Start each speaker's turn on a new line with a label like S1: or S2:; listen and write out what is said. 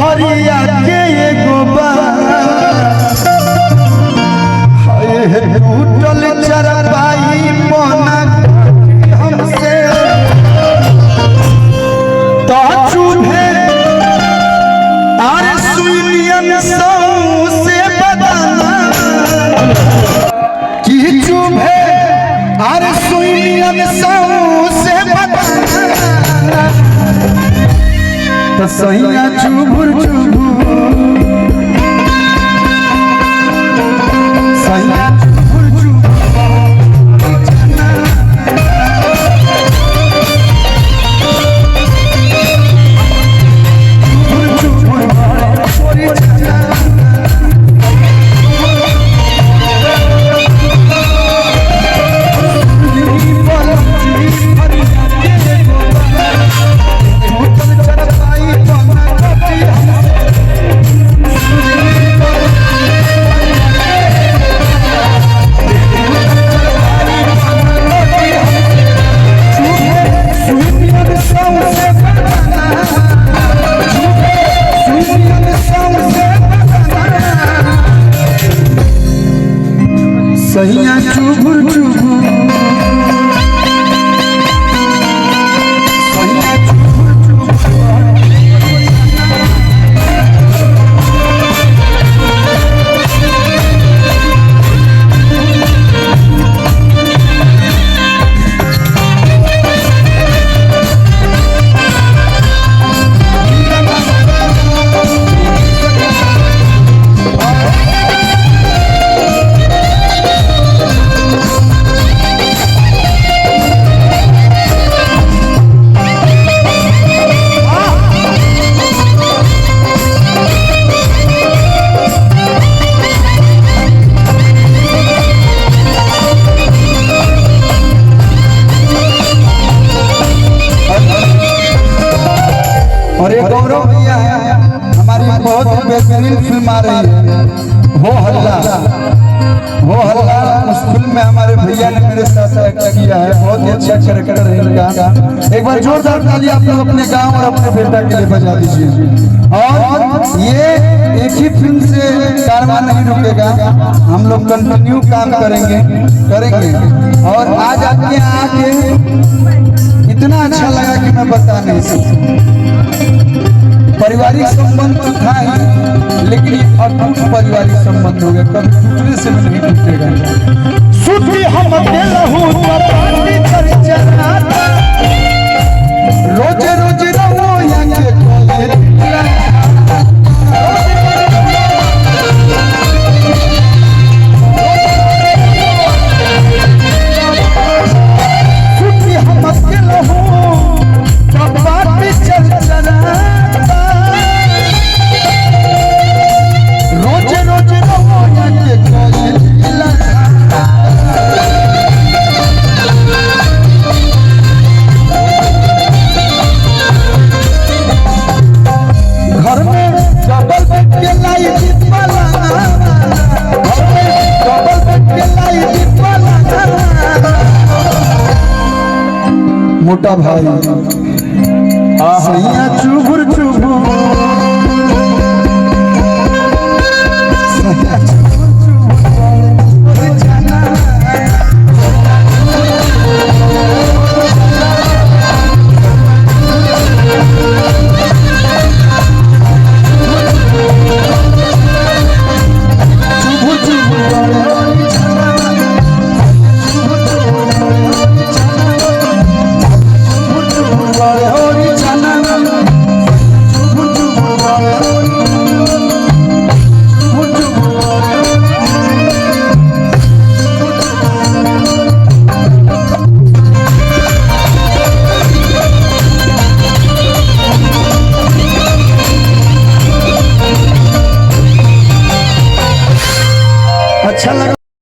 S1: हरिया के एगो टूटल चरपाई पना हमसे तो चूहे आर सुनियन सौ से बदाना कि चूहे आर सुनियन सौ से बदाना तो सैया चुभुर चुभुर सैया चुभुर सैया चुभुर चुभुर सैया चुभुर और एक गौरव भैया है हमारी बहुत बेहतरीन फिल्म आ रही है हो हल्ला उस फिल्म में हमारे भैया ने मेरे साथ एक्ट किया है। बहुत ही अच्छा कैरेक्टर है इनका। एक बार जोरदार ताली आप लोग अपने गांव और अपने बेटा के लिए बजा दीजिए। और ये एक ही फिल्म से कारवां नहीं रुकेगा, हम लोग कंटिन्यू काम करेंगे। और आज आपके यहाँ आके इतना अच्छा लगा कि मैं बता नहीं सकता। पारिवारिक संबंध तो था ही, लेकिन ये अटूट पारिवारिक संबंध हो गया, कभी टूटने से भी नहीं टूटेगा। सुधी हम लहू रोजे रोजे रहो यहाँ मोटा भाई सैया चुभुर चुभुर